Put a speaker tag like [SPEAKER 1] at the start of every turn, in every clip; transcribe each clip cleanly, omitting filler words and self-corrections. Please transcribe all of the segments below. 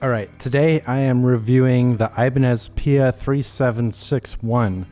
[SPEAKER 1] Alright, today I am reviewing the Ibanez PIA3761.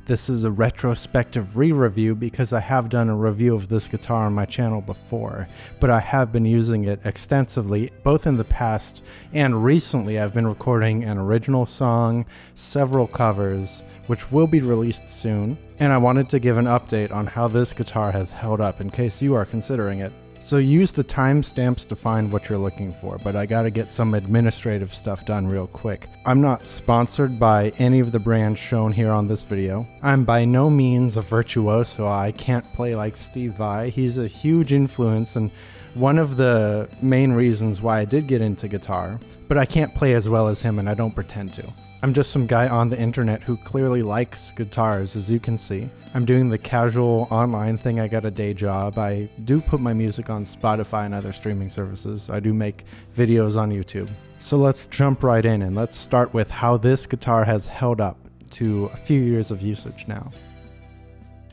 [SPEAKER 1] This is a retrospective re-review because I have done a review of this guitar on my channel before, but I have been using it extensively both in the past and recently. I've been recording an original song, several covers, which will be released soon, and I wanted to give an update on how this guitar has held up in case you are considering it. So use the timestamps to find what you're looking for, but I gotta get some administrative stuff done real quick. I'm not sponsored by any of the brands shown here on this video. I'm by no means a virtuoso. I can't play like Steve Vai. He's a huge influence and one of the main reasons why I did get into guitar, but I can't play as well as him and I don't pretend to. I'm just some guy on the internet who clearly likes guitars, as you can see. I'm doing the casual online thing. I got a day job. I do put my music on Spotify and other streaming services. I do make videos on YouTube. So let's jump right in and let's start with how this guitar has held up to a few years of usage now.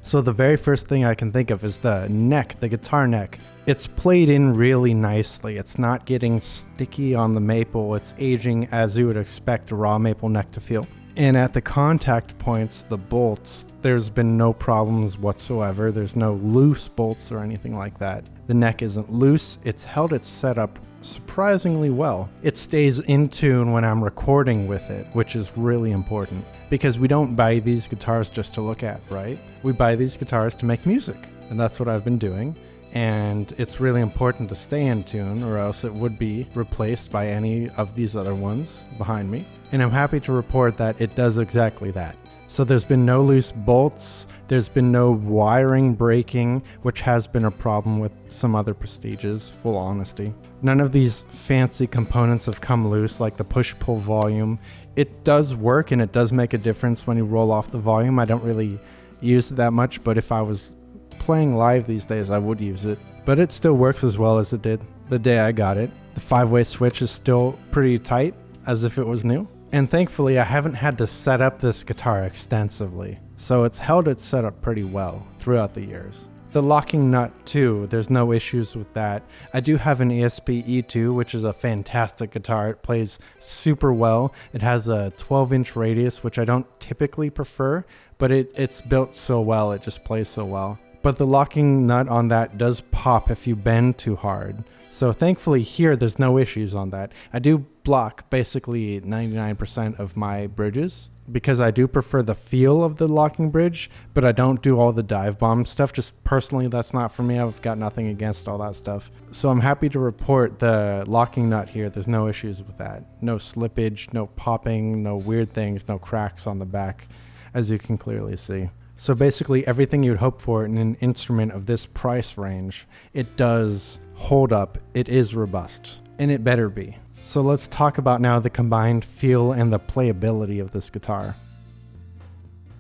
[SPEAKER 1] So the very first thing I can think of is the neck, the guitar neck. It's played in really nicely. It's not getting sticky on the maple. It's aging as you would expect a raw maple neck to feel. And at the contact points, the bolts, there's been no problems whatsoever. There's no loose bolts or anything like that. The neck isn't loose. It's held its setup surprisingly well. It stays in tune when I'm recording with it, which is really important because we don't buy these guitars just to look at, right? We buy these guitars to make music, and that's what I've been doing. And it's really important to stay in tune or else it would be replaced by any of these other ones behind me. And I'm happy to report that it does exactly that. So there's been no loose bolts, there's been no wiring breaking, which has been a problem with some other Prestiges, full honesty. None of these fancy components have come loose, like the push-pull volume. It does work and it does make a difference when you roll off the volume. I don't really use it that much, but if I was playing live these days, I would use it. But it still works as well as it did the day I got it. The 5-way switch is still pretty tight, as if it was new. And thankfully, I haven't had to set up this guitar extensively, so it's held its setup pretty well throughout the years. The locking nut too, there's no issues with that. I do have an ESP E2, which is a fantastic guitar. It plays super well. It has a 12-inch radius, which I don't typically prefer, but it's built so well, it just plays so well. But the locking nut on that does pop if you bend too hard. So thankfully here, there's no issues on that. I do block basically 99% of my bridges because I do prefer the feel of the locking bridge, but I don't do all the dive bomb stuff. Just personally, that's not for me. I've got nothing against all that stuff. So I'm happy to report the locking nut here. There's no issues with that. No slippage, no popping, no weird things, no cracks on the back, as you can clearly see. So basically everything you'd hope for in an instrument of this price range, it does hold up, it is robust, and it better be. So let's talk about now the combined feel and the playability of this guitar.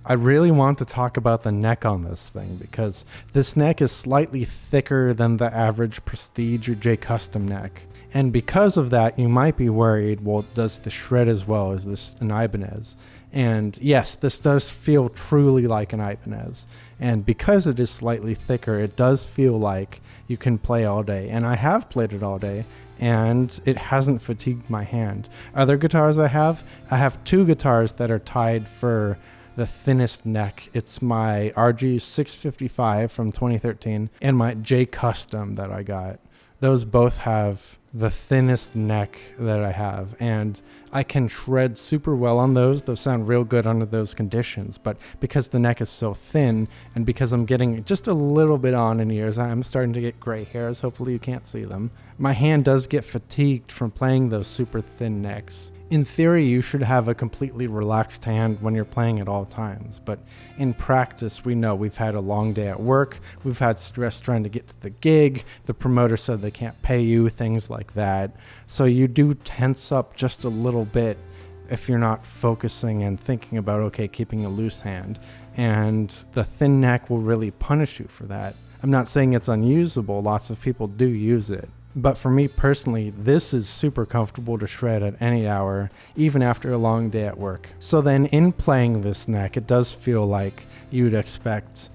[SPEAKER 1] I really want to talk about the neck on this thing because this neck is slightly thicker than the average Prestige or J Custom neck. And because of that, you might be worried, well, does the shred as well as this an Ibanez? And yes, this does feel truly like an Ibanez. And because it is slightly thicker, it does feel like you can play all day. And I have played it all day, and it hasn't fatigued my hand. Other guitars I have two guitars that are tied for the thinnest neck. It's my RG655 from 2013 and my J Custom that I got. Those both have the thinnest neck that I have, and I can shred super well on those. Those sound real good under those conditions, but because the neck is so thin and because I'm getting just a little bit on in ears, I'm starting to get gray hairs. Hopefully you can't see them. My hand does get fatigued from playing those super thin necks. In theory, you should have a completely relaxed hand when you're playing at all times, but in practice, we know we've had a long day at work, we've had stress trying to get to the gig, the promoter said they can't pay you, things like that. So you do tense up just a little bit if you're not focusing and thinking about, okay, keeping a loose hand, and the thin neck will really punish you for that. I'm not saying it's unusable, lots of people do use it. But for me personally, this is super comfortable to shred at any hour, even after a long day at work. So then in playing this neck, it does feel like you'd expect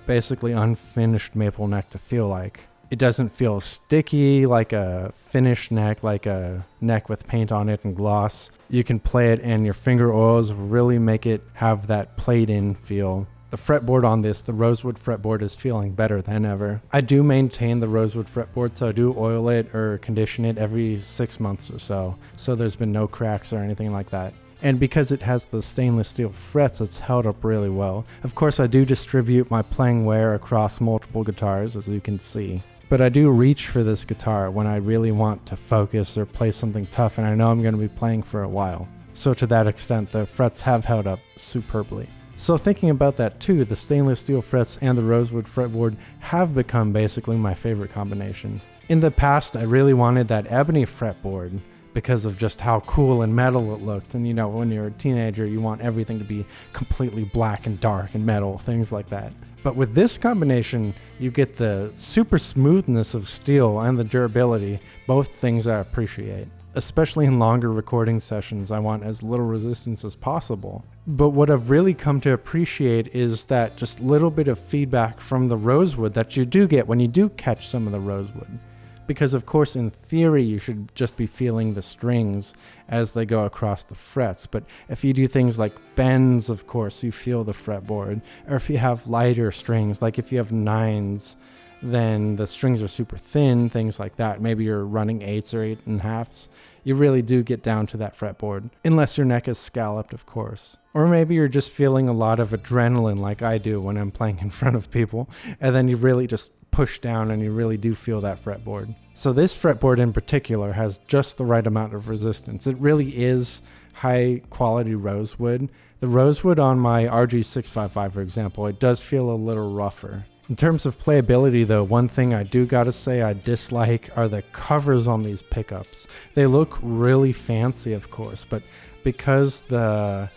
[SPEAKER 1] basically unfinished maple neck to feel like. It doesn't feel sticky like a finished neck, like a neck with paint on it and gloss. You can play it and your finger oils really make it have that played in feel. The fretboard on this, the rosewood fretboard, is feeling better than ever. I do maintain the rosewood fretboard, so I do oil it or condition it every 6 months or so. So there's been no cracks or anything like that. And because it has the stainless steel frets, it's held up really well. Of course, I do distribute my playing wear across multiple guitars, as you can see. But I do reach for this guitar when I really want to focus or play something tough and I know I'm going to be playing for a while. So to that extent, the frets have held up superbly. So thinking about that too, the stainless steel frets and the rosewood fretboard have become basically my favorite combination. In the past, I really wanted that ebony fretboard because of just how cool and metal it looked. And you know, when you're a teenager, you want everything to be completely black and dark and metal, things like that. But with this combination, you get the super smoothness of steel and the durability, both things I appreciate. Especially in longer recording sessions, I want as little resistance as possible. But what I've really come to appreciate is that just little bit of feedback from the rosewood that you do get when you do catch some of the rosewood. Because of course, in theory, you should just be feeling the strings as they go across the frets. But if you do things like bends, of course, you feel the fretboard. Or if you have lighter strings, like if you have nines, then the strings are super thin, things like that. Maybe you're running 8s or 8.5s. You really do get down to that fretboard, unless your neck is scalloped, of course. Or maybe you're just feeling a lot of adrenaline like I do when I'm playing in front of people, and then you really just push down and you really do feel that fretboard. So this fretboard in particular has just the right amount of resistance. It really is high quality rosewood. The rosewood on my RG655, for example, it does feel a little rougher. In terms of playability though, one thing I do gotta say I dislike are the covers on these pickups. They look really fancy, of course, but because the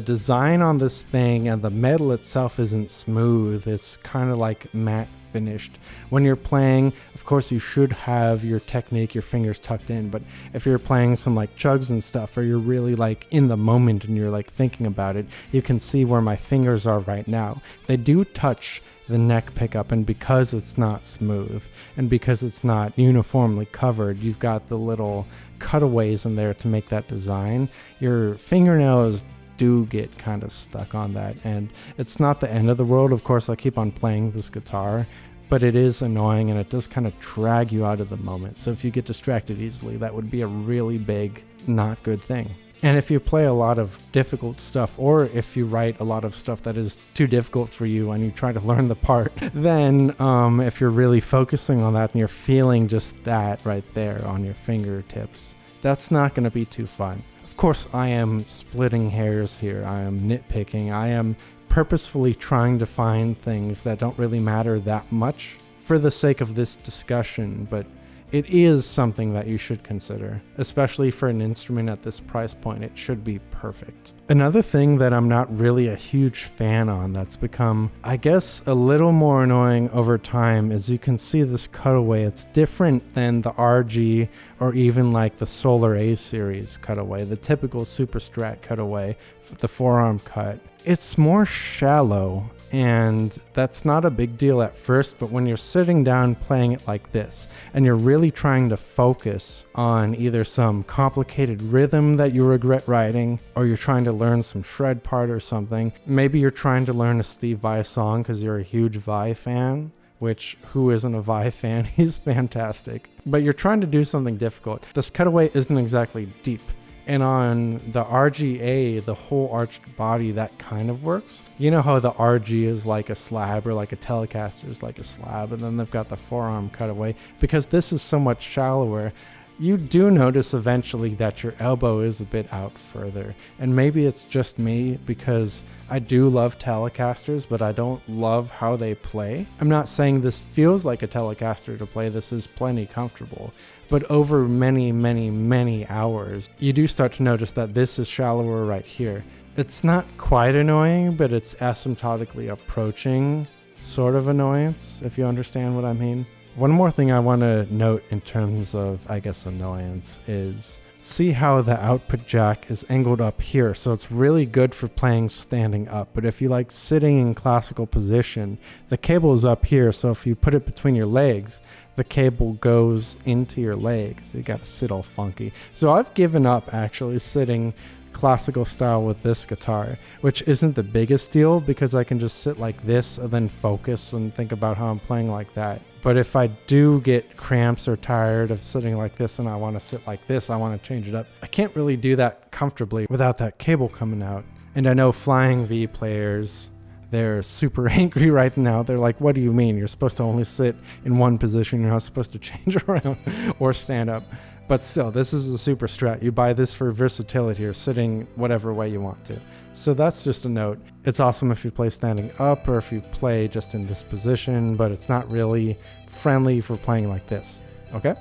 [SPEAKER 1] design on this thing and the metal itself isn't smooth, it's kind of like matte finished. When you're playing, of course, you should have your technique, your fingers tucked in, but if you're playing some like chugs and stuff, or you're really like in the moment and you're like thinking about it, you can see where my fingers are right now. They do touch the neck pickup, and because it's not smooth and because it's not uniformly covered, you've got the little cutaways in there to make that design. Your fingernails do get kind of stuck on that, and it's not the end of the world. Of course, I keep on playing this guitar, but it is annoying and it does kind of drag you out of the moment. So if you get distracted easily, that would be a really big not good thing. And if you play a lot of difficult stuff, or if you write a lot of stuff that is too difficult for you and you try to learn the part, then if you're really focusing on that and you're feeling just that right there on your fingertips, that's not going to be too fun. Of course, I am splitting hairs here. I am nitpicking. I am purposefully trying to find things that don't really matter that much for the sake of this discussion, but it is something that you should consider, especially for an instrument at this price point. It should be perfect. Another thing that I'm not really a huge fan on that's become, I guess, a little more annoying over time is you can see this cutaway. It's different than the RG or even like the Solar A series cutaway, the typical Super Strat cutaway, the forearm cut. It's more shallow, and that's not a big deal at first, but when you're sitting down playing it like this and you're really trying to focus on either some complicated rhythm that you regret writing, or you're trying to learn some shred part or something, maybe you're trying to learn a Steve Vai song because you're a huge Vai fan, which who isn't a Vai fan? He's fantastic. But you're trying to do something difficult. This cutaway isn't exactly deep. And on the RGA, the whole arched body, that kind of works. You know how the RG is like a slab, or like a Telecaster is like a slab, and then they've got the forearm cutaway. Because this is so much shallower, you do notice eventually that your elbow is a bit out further. And maybe it's just me, because I do love Telecasters, but I don't love how they play. I'm not saying this feels like a Telecaster to play. This is plenty comfortable. But over many, many, many hours, you do start to notice that this is shallower right here. It's not quite annoying, but it's asymptotically approaching sort of annoyance, if you understand what I mean. One more thing I want to note in terms of, I guess, annoyance is See how the output jack is angled up here, so it's really good for playing standing up. But if you like sitting in classical position, the cable is up here, so if you put it between your legs, the cable goes into your legs. You gotta sit all funky. So I've given up actually sitting classical style with this guitar, which isn't the biggest deal because I can just sit like this and then focus and think about how I'm playing like that. But if I do get cramps or tired of sitting like this and I want to sit like this, I want to change it up. I can't really do that comfortably without that cable coming out. And I know Flying V players, they're super angry right now. They're like, what do you mean? You're supposed to only sit in one position. You're not supposed to change around or stand up. But still, this is a super Strat. You buy this for versatility or sitting whatever way you want to. So that's just a note. It's awesome if you play standing up or if you play just in this position, but it's not really friendly for playing like this, okay?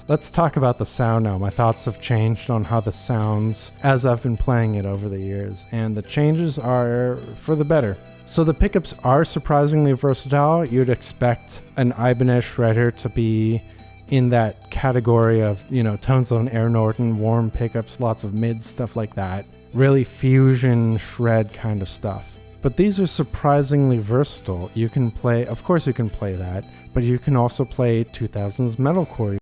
[SPEAKER 1] Let's talk about the sound now. My thoughts have changed on how this sounds as I've been playing it over the years, and the changes are for the better. So the pickups are surprisingly versatile. You'd expect an Ibanez shredder to be in that category of, you know, Tone Zone Air Norton, warm pickups, lots of mids, stuff like that. Really fusion shred kind of stuff. But these are surprisingly versatile. You can play, of course you can play that, but you can also play 2000s metalcore.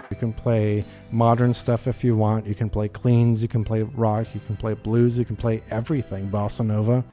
[SPEAKER 1] You can play modern stuff if you want. You can play cleans, you can play rock, you can play blues, you can play everything, bossa nova.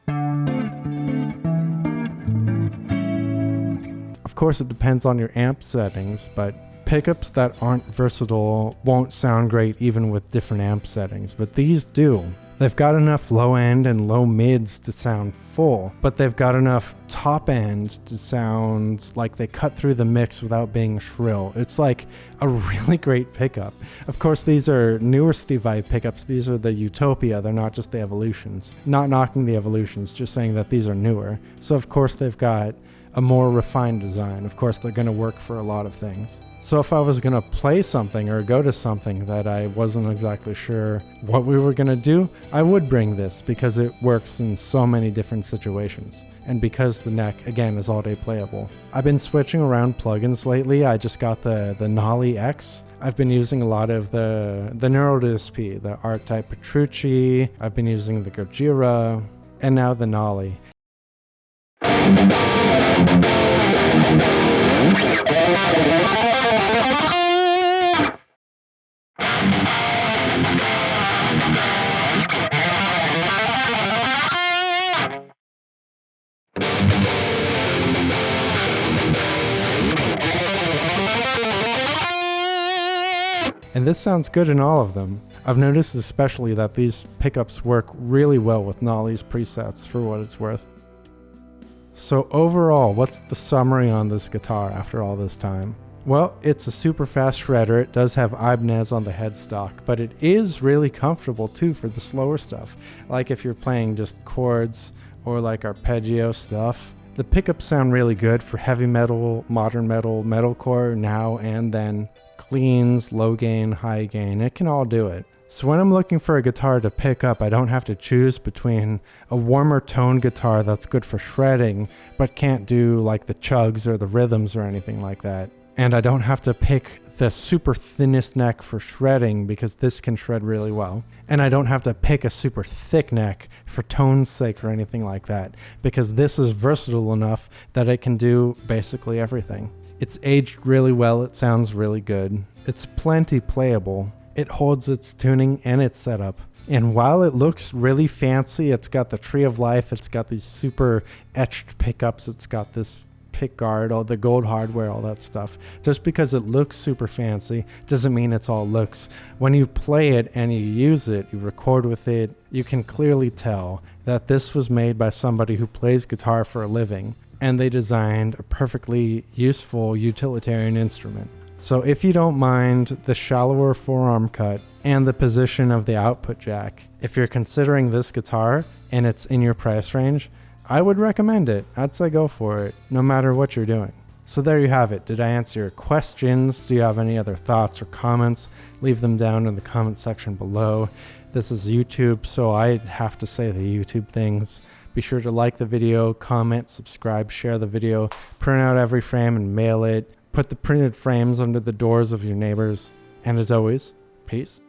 [SPEAKER 1] Of course, it depends on your amp settings, but pickups that aren't versatile won't sound great even with different amp settings, but these do. They've got enough low end and low mids to sound full, but they've got enough top end to sound like they cut through the mix without being shrill. It's like a really great pickup. Of course, these are newer Steve Vai pickups. These are the Utopia. They're not just the Evolutions. Not knocking the Evolutions, just saying that these are newer. So of course they've got a more refined design. Of course, they're going to work for a lot of things. So if I was going to play something or go to something that I wasn't exactly sure what we were going to do, I would bring this because it works in so many different situations. And because the neck, again, is all-day playable. I've been switching around plugins lately. I just got the Nolly X. I've been using a lot of the Neuro DSP, the Archetype Petrucci. I've been using the Gojira, and now the Nolly. And this sounds good in all of them. I've noticed especially that these pickups work really well with Nolly's presets for what it's worth. So overall, what's the summary on this guitar after all this time? Well, it's a super fast shredder. It does have Ibanez on the headstock, but it is really comfortable too for the slower stuff. Like if you're playing just chords or like arpeggio stuff. The pickups sound really good for heavy metal, modern metal, metalcore, now and then. Cleans, low gain, high gain, it can all do it. So when I'm looking for a guitar to pick up, I don't have to choose between a warmer tone guitar that's good for shredding, but can't do like the chugs or the rhythms or anything like that. And I don't have to pick the super thinnest neck for shredding because this can shred really well. And I don't have to pick a super thick neck for tone's sake or anything like that because this is versatile enough that it can do basically everything. It's aged really well, it sounds really good. It's plenty playable. It holds its tuning and its setup. And while it looks really fancy, it's got the Tree of Life, it's got these super etched pickups, it's got this pick guard, all the gold hardware, all that stuff. Just because it looks super fancy doesn't mean it's all looks. When you play it and you use it, you record with it, you can clearly tell that this was made by somebody who plays guitar for a living. And they designed a perfectly useful utilitarian instrument. So if you don't mind the shallower forearm cut and the position of the output jack, if you're considering this guitar and it's in your price range, I would recommend it. I'd say go for it, no matter what you're doing. So there you have it. Did I answer your questions? Do you have any other thoughts or comments? Leave them down in the comment section below. This is YouTube, so I have to say the YouTube things. Be sure to like the video, comment, subscribe, share the video, print out every frame and mail it. Put the printed frames under the doors of your neighbors. And as always, peace.